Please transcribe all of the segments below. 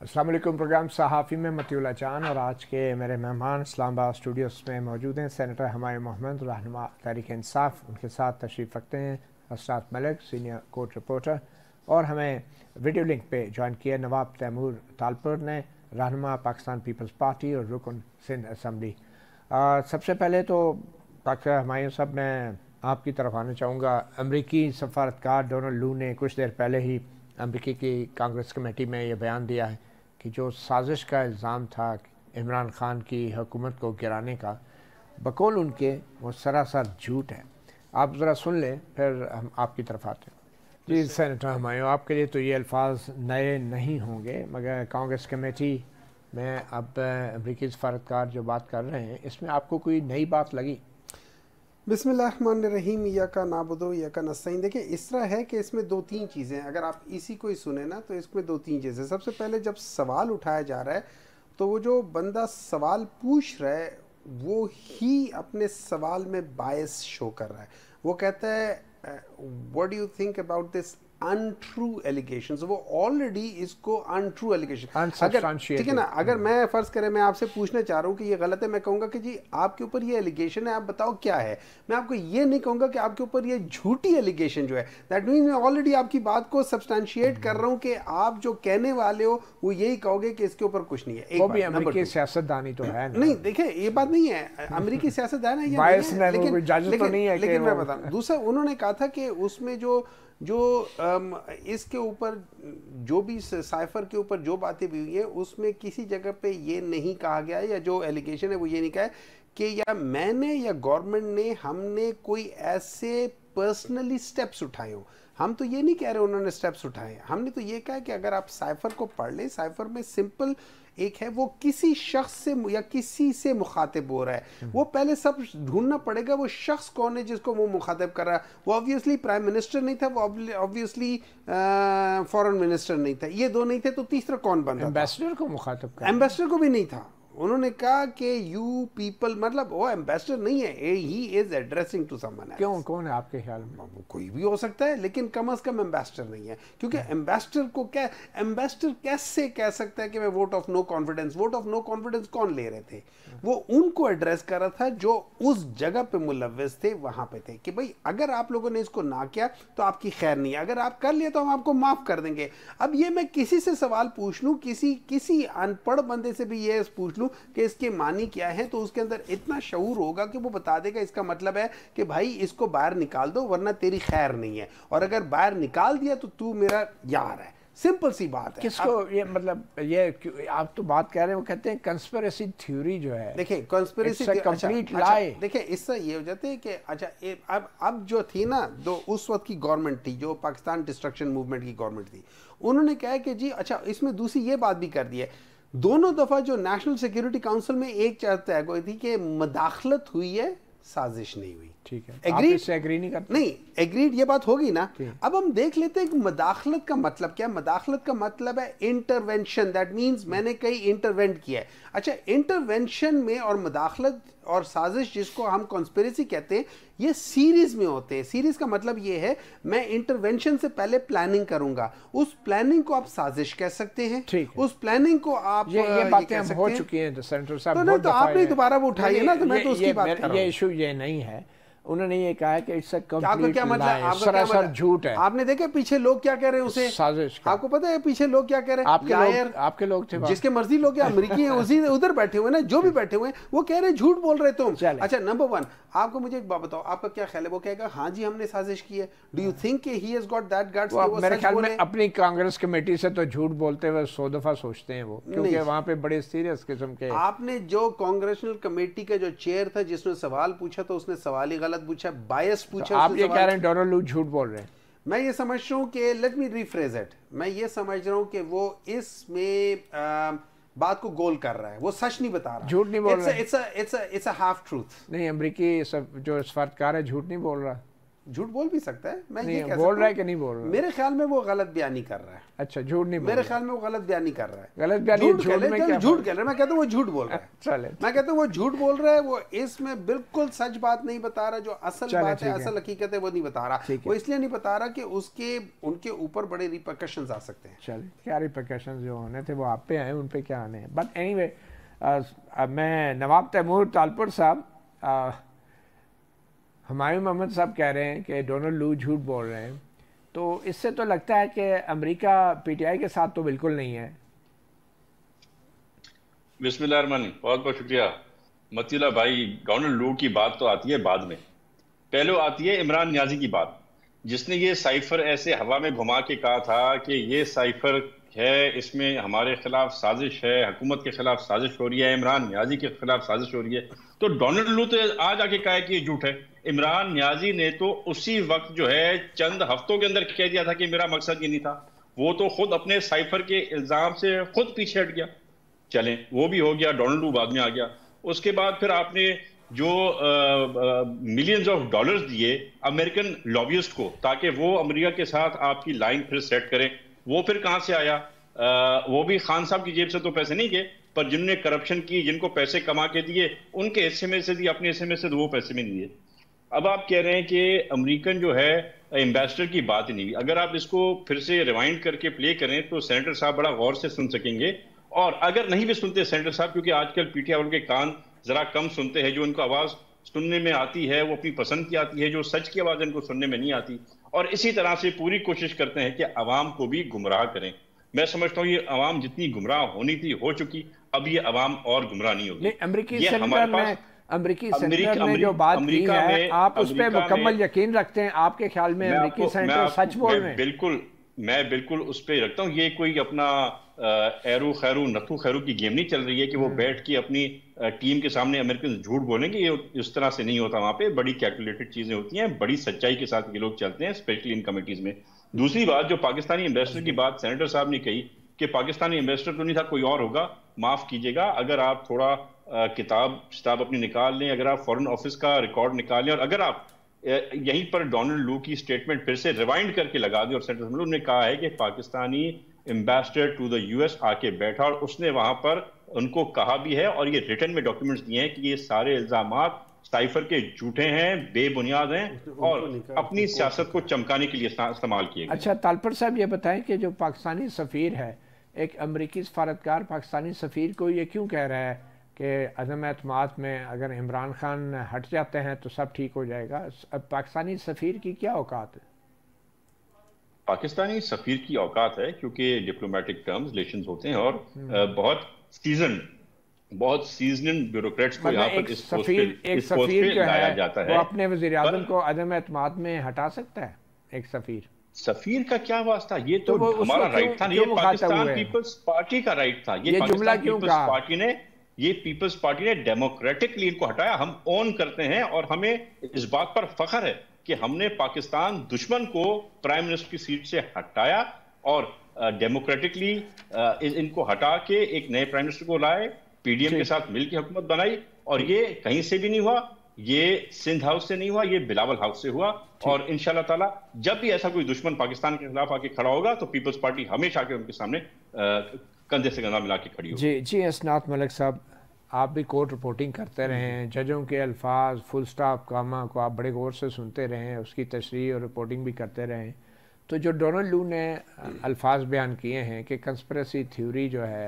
अस्सलाम वालेकुम। प्रोग्राम सहाफ़ी में मतीउल्लाह जान और आज के मेरे मेहमान इस्लामाबाद स्टूडियोज़ में मौजूद हैं सेनेटर हमायूं मोहम्मद, रहनुमा तहरीक इंसाफ। उनके साथ तशरीफ़ रखते हैं असरात मलिक, सीनियर कोर्ट रिपोर्टर, और हमें वीडियो लिंक पे ज्वाइन किया नवाब तैमूर तालपुर ने, रहनुमा पाकिस्तान पीपल्स पार्टी और रुकन सिंध असम्बली। सबसे पहले तो डॉक्टर हमायूं साहब, मैं आपकी तरफ आना चाहूँगा। अमरीकी सफारतकार डोनाल्ड लू ने कुछ देर पहले ही अमरीकी की कांग्रेस कमेटी में ये बयान दिया है कि जो साजिश का इल्ज़ाम था इमरान खान की हुकूमत को गिराने का, बकौल उनके वो सरासर झूठ है। आप ज़रा सुन लें, फिर हम आपकी तरफ आते हैं। जी सेनेटर हमायूं, आपके लिए तो ये अल्फाज नए नहीं होंगे, मगर कांग्रेस कमेटी में अब अमरीकी सफारतकार जो बात कर रहे हैं, इसमें आपको कोई नई बात लगी? बिस्मिल्लाहिर्रहमानिर्रहीम, या का नाबुदो या का नस्तईन। देखिए, इस तरह है कि इसमें दो तीन चीज़ें हैं। अगर आप इसी को ही सुने ना, तो इसमें दो तीन चीज़ें। सबसे पहले, जब सवाल उठाया जा रहा है तो वो जो बंदा सवाल पूछ रहा है वो ही अपने सवाल में बायस शो कर रहा है। वो कहता है what do you think about this untrue allegations. वो ऑलरेडी इसको अनट्रू एलिगेशन, अगर ठीक है ना, अगर मैं फर्ज करें मैं आपसे पूछना चाह रहा हूँ कि ये गलत है, मैं कहूँगा कि जी आपके ऊपर ये एलिगेशन है, आप बताओ क्या है। मैं आपको ये नहीं कहूँगा कि आपके ऊपर ये झूठी एलिगेशन जो है। दैट मीन्स मैं ऑलरेडी आपकी बात को सब्सटैंशिएट कर रहा हूँ कि आप जो कहने वाले हो वो यही कहोगे कि इसके ऊपर कुछ नहीं है। वो भी अमेरिकी सियासतदानी तो है नहीं, देखिए ये बात नहीं है अमेरिकी सियासतदान है या लेकिन मैं बता दूसरा, उन्होंने कहा था कि उसमें जो इसके ऊपर जो भी साइफर के ऊपर जो बातें भी हुई हैं, उसमें किसी जगह पे ये नहीं कहा गया है, या जो एलिगेशन है वो ये नहीं कहा है कि या मैंने या गवर्नमेंट ने हमने कोई ऐसे पर्सनली स्टेप्स उठाए हो। हम तो ये नहीं कह रहे उन्होंने स्टेप्स उठाए, हमने तो ये कहा कि अगर आप साइफर को पढ़ लें, साइफर में सिंपल एक है, वो किसी शख्स से या किसी से मुखातिब हो रहा है। वो पहले सब ढूंढना पड़ेगा वो शख्स कौन है जिसको वो मुखातिब कर रहा है। वो ऑब्वियसली प्राइम मिनिस्टर नहीं था, वो ऑब्वियसली फॉरेन मिनिस्टर नहीं था, ये दो नहीं थे, तो तीसरा कौन बन रहा था? एम्बेसडर को मुखातिब कर, एम्बेसडर को भी नहीं था। उन्होंने कहा कि यू पीपल, मतलब वो एम्बेसडर नहीं है, he is addressing to someone else. क्यों, कौन है आपके ख्याल में? वो कोई भी हो सकता है, लेकिन कम अज कम एम्बेसडर नहीं है। क्योंकि एम्बेसडर को क्या, एम्बेसडर कैसे कह सकता है कि मैं vote of no confidence, vote of no confidence कौन ले रहे थे? वो उनको एड्रेस कर रहा था जो उस जगह पे मुलव्वस थे, वहां पे थे, कि भाई अगर आप लोगों ने इसको ना किया तो आपकी खैर नहीं है, अगर आप कर लिया तो हम आपको माफ कर देंगे। अब ये मैं किसी से सवाल पूछ लूं, किसी अनपढ़ बंदे से भी ये पूछ लूं कि इसके मानी क्या है, तो उसके अंदर इतना शऊर होगा कि वो बता देगा इसका मतलब है कि भाई इसको बाहर निकाल दो वरना तेरी खैर नहीं है, और अगर बाहर निकाल दिया तो तू मेरा यार है। सिंपल सी बात है। किसको ये मतलब, ये आप तो बात कह रहे हैं, वो कहते हैं कंस्पिरेसी थ्योरी जो है। देखिए कंस्पिरेसी कंप्लीट लाई। देखिए इससे ये हो जाते हैं कि अच्छा अब जो थी ना, जो उस वक्त की गवर्नमेंट थी, जो पाकिस्तान डिस्ट्रक्शन मूवमेंट की गवर्नमेंट थी, उन्होंने कहा कि जी अच्छा, इसमें दूसरी ये बात भी कर दी है, दोनों दफा जो नेशनल सिक्योरिटी काउंसिल में एक चाहता है कोई थी कि मदाखलत हुई है, साजिश नहीं हुई। ठीक है, एग्रीड इससे एग्री नहीं करते? नहीं, एग्रीड ये बात होगी ना। अब हम देख लेते हैं कि मदाखलत का मतलब क्या है। मदाखलत का मतलब है इंटरवेंशन, दैट मींस मैंने कहीं इंटरवेंट किया है। अच्छा, इंटरवेंशन में और मदाखलत और साजिश, जिसको हम कॉन्स्पिरेसी कहते हैं, ये सीरीज में होते हैं। सीरीज का मतलब ये है, मैं इंटरवेंशन से पहले प्लानिंग करूंगा, उस प्लानिंग को आप साजिश कह सकते हैं, उस प्लानिंग को आप ये बातें हम हो चुकी हैं सेंटर साहब, तो आपने दोबारा वो उठाई है ना, तो मैं तो उसकी बात कर रहा हूं। ये इशू ये नहीं है, उन्होंने ये कहा कि इससे कंप्लीट क्या मतलब, सरासर झूठ है। आपने देखा पीछे लोग क्या कह रहे हैं उसे, साजिश। आपको पता है पीछे लोग क्या कह रहे हैं? आपके लोग थे, जिसके मर्जी लोग, या अमेरिकी हैं उसी उधर बैठे हुए ना, जो भी बैठे हुए हैं वो कह रहे हैं झूठ बोल रहे तुम। अच्छा, नंबर वन, आपको मुझे एक बात बताओ, आपका क्या ख्याल है? वो कहेगा हाँ जी हमने साजिश की है। Do you think he has got that guts? मेरे ख्याल में अपनी कांग्रेस कमेटी से तो झूठ बोलते हुए 100 दफा सोचते हैं वो, क्योंकि वहां पे बड़े सीरियस किस्म के। आपने जो कांग्रेशनल कमेटी का जो चेयर था, जिसने सवाल पूछा, तो उसने सवाल ही गलत पूछा, बायस पूछा। आप ये कह रहे हैं डोनाल्ड लू झूठ बोल रहे हैं? मैं ये समझ रहा हूँ कि, लेट मी रिफ्रेज इट, मैं ये समझ रहा हूँ कि वो इसमें बात को गोल कर रहा है, वो सच नहीं बता रहा, झूठ नहीं बोल रहा है। It's a half truth. नहीं, अमेरिकी जो सफारतकार है झूठ नहीं बोल रहा। झूठ बोल भी सकता है, मैं ये कह बोल रहा है कि नहीं बोल रहा है? मेरे ख्याल में वो गलत बयानी कर रहा है। अच्छा, झूठ नहीं, मेरे ख्याल में वो गलत बयानी कर रहा है। गलत बयानी, झूठ कह रहा है, मैं कहता हूँ वो झूठ बोल रहा है। चले, मैं कहता हूँ वो झूठ बोल रहा है, वो इसमें बिल्कुल सच बात नहीं बता रहा, जो असल बात है, असल हकीकत है, वो नहीं बता रहा। वो इसलिए नहीं बता रहा कि उनके ऊपर बड़े रिपरकशंस आ सकते हैं। चले, क्या रिपरकशंस जो होने थे वो आप पे आए, उन पे क्या आने हैं। बट एनीवे, मैं नवाब तैमूर तालपुर साहब, हुमायूं मोहम्मद साहब कह रहे हैं कि डोनाल्ड लू झूठ बोल रहे हैं, तो इससे तो लगता है कि अमेरिका पीटीआई के साथ तो बिल्कुल नहीं है। बिस्मिल्लाहिर्रहमानिर्रहीम, बहुत बहुत शुक्रिया मतीला भाई। डोनाल्ड लू की बात तो आती है बाद में, पहले आती है इमरान नियाजी की बात, जिसने ये साइफर ऐसे हवा में घुमा के कहा था कि ये साइफर है, इसमें हमारे खिलाफ साजिश है, हुकूमत के खिलाफ साजिश हो रही है, इमरान नियाजी के खिलाफ साजिश हो रही है। तो डोनाल्ड लू तो आज आके कहा है कि ये झूठ है। इमरान नियाजी ने तो उसी वक्त जो है चंद हफ्तों के अंदर कह दिया था कि मेरा मकसद ये नहीं था। वो तो खुद अपने साइफर के इल्जाम से खुद पीछे हट गया। चलें, वो भी हो गया, डोनाल्ड लू बाद में आ गया। उसके बाद फिर आपने जो मिलियंस ऑफ डॉलर्स दिए अमेरिकन लॉबियस्ट को ताकि वो अमेरिका के साथ आपकी लाइन फिर सेट करें, वो फिर कहां से आया? वो भी खान साहब की जेब से तो पैसे नहीं गए, पर जिनने करप्शन की, जिनको पैसे कमा के दिए, उनके हिस्से में से दिए, अपने हिस्से में से तो वो पैसे में नहीं दिए। अब आप कह रहे हैं कि अमेरिकन जो है एम्बेसडर की बात ही नहीं। अगर आप इसको फिर से रिवाइंड करके प्ले करें तो सेनेटर साहब बड़ा गौर से सुन सकेंगे, और अगर नहीं भी सुनते सेनेटर साहब, क्योंकि आजकल पीटीआई वालों के कान जरा कम सुनते हैं, जो उनको आवाज सुनने में आती है वो अपनी पसंद की आती है, जो सच की आवाज इनको सुनने में नहीं आती, और इसी तरह से पूरी कोशिश करते हैं कि अवाम को भी गुमराह करें। मैं समझता हूँ ये अवाम जितनी गुमराह होनी थी हो चुकी, अब ये अवाम और गुमराह नहीं होगी। अमेरिकी सेनेटर ने जो बात की है, आप उस पर मुकम्मल यकीन रखते हैं? आपके ख्याल में अमेरिकी सेनेटर सच बोल रहे हैं? मैं बिल्कुल उस पर रखता हूँ। ये कोई अपना एरू खैरू नथु खैरू की गेम नहीं चल रही है कि वो बैठ के अपनी टीम के सामने अमेरिकन झूठ बोलेंगे। ये इस तरह से नहीं होता। वहां पे बड़ी कैलकुलेटेड चीजें होती हैं, बड़ी सच्चाई के साथ ये लोग चलते हैं, स्पेशली इन कमिटीज में। दूसरी बात, जो पाकिस्तानी एम्बेसडर की बात सेनेटर साहब ने कही कि पाकिस्तानी एम्बेसडर तो नहीं था, कोई और होगा, माफ कीजिएगा। अगर आप थोड़ा किताब अपनी निकाल लें, अगर आप फॉरेन ऑफिस का रिकॉर्ड निकाल लें, और अगर आप यहीं पर डोनाल्ड लू की स्टेटमेंट फिर से रिवाइंड करके लगा दी, और सेनेटर ने कहा है कि Pakistani ambassador to the US आके बैठा और उसने वहां पर उनको कहा भी है, और ये रिटर्न में डॉक्यूमेंट्स दिए हैं कि ये सारे इल्जामात साइफर के झूठे हैं, बेबुनियाद हैं, और अपनी सियासत को चमकाने के लिए इस्तेमाल किए गए। अच्छा, तालपुर साहब ये बताएं कि जो पाकिस्तानी सफ़ीर है, एक अमरीकी सफारतकार पाकिस्तानी सफ़ीर को ये क्यों कह रहा है कि अदम एतमाद में अगर इमरान खान हट जाते हैं तो सब ठीक हो जाएगा? पाकिस्तानी सफ़ीर की क्या औकात है? पाकिस्तानी सफ़ीर की औकात है क्योंकि डिप्लोमेटिक टर्म्स रिलेशंस होते हैं, और बहुत सीजनड ब्यूरोक्रेट्स को यहाँ पर इस पोस्ट पे लाया जाता है। वो अपने वज़ीर आज़म को अदम एतमाद में हटा सकता है? एक सफीर का क्या वास्ता? ये तो हमारा राइट था, ये पाकिस्तान पीपल्स पार्टी का राइट था। ये जुमला क्यों कहा? पीपल्स पार्टी ने डेमोक्रेटिकली इनको हटाया। हम ऑन करते हैं और हमें इस बात पर फख्र है कि हमने पाकिस्तान दुश्मन को प्राइम मिनिस्टर की सीट से हटाया और डेमोक्रेटिकली इनको हटा के एक नए प्राइम मिनिस्टर को लाए, पीडीएम के साथ मिलकर हुकूमत बनाई, और ये कहीं से भी नहीं हुआ, ये सिंध हाउस से नहीं हुआ, ये बिलावल हाउस से हुआ। और इंशाल्लाह ताला जब भी ऐसा कोई दुश्मन पाकिस्तान के खिलाफ आके खड़ा होगा तो पीपल्स पार्टी हमेशा आके उनके सामने कंधे से कंधा मिला के खड़ी होगी। जी असनात मलिक साहब, आप भी कोर्ट रिपोर्टिंग करते रहे हैं, जजों के अल्फाज, फुल स्टॉप, कामा को आप बड़े गौर से सुनते रहे हैं, उसकी तशरीह और रिपोर्टिंग भी करते रहे हैं। तो जो डोनाल्ड लू ने अल्फाज बयान किए हैं कि कंस्पिरेसी थ्योरी जो है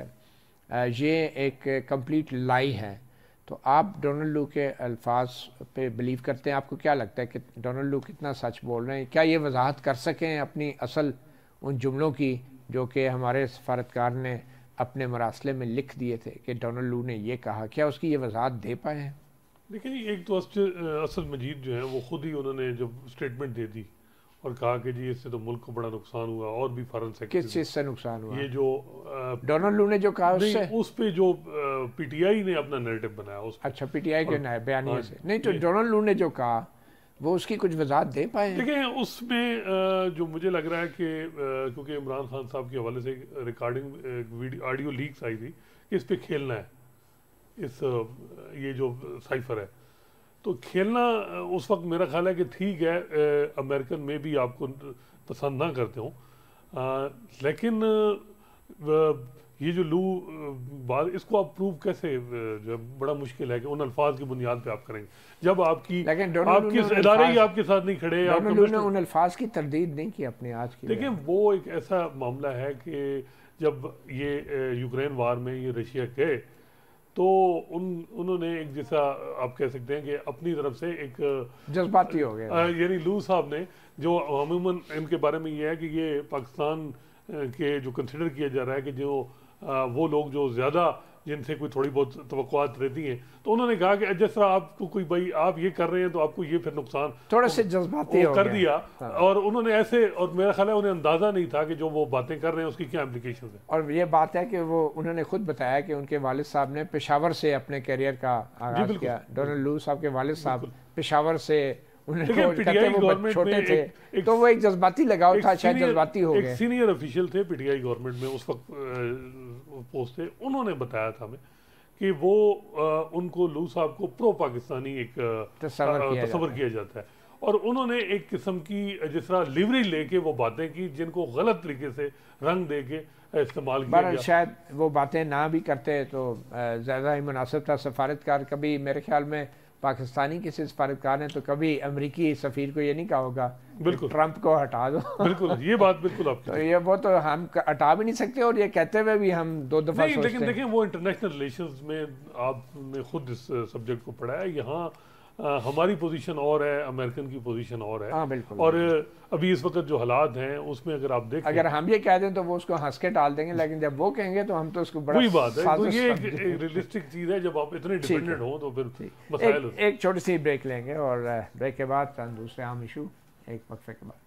ये एक कंप्लीट लाई है, तो आप डोनाल्ड लू के अल्फाज पे बिलीव करते हैं? आपको क्या लगता है कि डोनाल्ड लू कितना सच बोल रहे हैं? क्या ये वजाहत कर सकें अपनी असल उन जुमलों की जो कि हमारे सफारतकार ने अपने मरासले में लिख दिए थे कि डोनाल्ड लू ने ये कहा? क्या उसकी ये वजाहत दे पाए हैं? देखिए, एक तो असल मजीद जो है वो खुद ही उन्होंने जब स्टेटमेंट दे दी और कहा कि जी इससे तो मुल्क को बड़ा नुकसान हुआ, और भी फॉरेन सेक्टर। किस चीज़ से नुकसान हुआ? ये जो डोनाल्ड लू ने जो कहा उससे? उस पे जो पीटीआई ने अपना नैरेटिव बनाया उस। अच्छा, पीटीआई के बयानिए से नहीं, तो डोनाल्ड लू ने जो कहा वो उसकी कुछ वजाहत दे पाए? देखिए, उसमें जो मुझे लग रहा है कि क्योंकि इमरान खान साहब के हवाले से रिकॉर्डिंग ऑडियो लीक्स आई थी कि इस पे खेलना है, इस ये जो साइफर है, तो खेलना उस वक्त मेरा ख्याल है कि ठीक है, अमेरिकन में भी आपको पसंद ना करते हो, लेकिन ये जो लू बात, इसको आप प्रूव कैसे, जो बड़ा मुश्किल है कि उन अल्फाज की बुनियाद पे आप करेंगे जब आपकी इदारे ही आपके साथ नहीं खड़े। आपने उन अल्फाज की तरदीद नहीं की अपने आज की। देखिए वो एक ऐसा मामला है कि जब ये यूक्रेन वार में ये रशिया गए तो उन्होंने एक जैसा आप कह सकते हैं कि अपनी तरफ से एक जज्बाती हो गया, यानी लू साहब ने जो अमूमन इनके बारे में ये है कि ये पाकिस्तान के जो कंसिडर किया जा रहा है कि जो वो लोग जो ज़्यादा जिनसे कोई थोड़ी बहुत तवक्कुआत रहती हैं, तो उन्होंने कहा कि जिस तरह आपको कोई भाई आप ये कर रहे हैं तो आपको ये फिर नुकसान थोड़ा से जज्बाती हो कर दिया। हाँ। और उन्होंने ऐसे, और मेरा ख्याल है उन्हें अंदाज़ा नहीं था कि जो वो बातें कर रहे हैं उसकी क्या इम्प्लीकेशन है। और ये बात है कि वो उन्होंने खुद बताया कि उनके वालिद साहब ने पेशावर से अपने करियर का आगाज़ किया। डोनाल्ड लू साहब के वालिद साहब पेशावर से छोटे थे, तो वो एक जज्बाती लगाव था, शायद जज्बाती हो गए। एक सीनियर ऑफिशियल थे पीटीआई गवर्नमेंट में उस वक्त पोस्ट थे, उन्होंने बताया था हमें कि वो उनको लू साहब को प्रो पाकिस्तानी एक तस्वर किया जाता है, और उन्होंने एक किस्म की जिस तरह लिवरी लेके वो बातें की जिनको गलत तरीके से रंग दे के इस्तेमाल किया गया। शायद वो बातें ना भी करते तो ज़्यादा ही मुनासिब था। सफारतकार कभी, मेरे ख्याल में पाकिस्तानी किसी सफारतकार ने तो कभी अमेरिकी सफ़ीर को ये नहीं कहा होगा बिल्कुल ट्रंप को हटा दो। बिल्कुल, ये बात बिल्कुल आपकी तो ये वो तो हम हटा भी नहीं सकते, और ये कहते हुए भी हम दो दफ़ा नहीं, लेकिन देखें वो इंटरनेशनल रिलेशंस में आपने खुद इस सब्जेक्ट को पढ़ा है। यहाँ हमारी पोजीशन और है, अमेरिकन की पोजीशन और है। हाँ बिल्कुल। और अभी इस वक्त जो हालात हैं उसमें अगर आप देखें, अगर हम ये कह दें तो वो उसको हंस के टाल देंगे, लेकिन जब वो कहेंगे तो हम तो उसको बड़ा वही बात है। तो ये एक रियलिस्टिक चीज़ है, जब आप इतने डिपेंडेंट हो तो फिर मसाइल। एक छोटी सी ब्रेक लेंगे और ब्रेक के बाद दूसरे आम इशू एक वक्फे के बाद।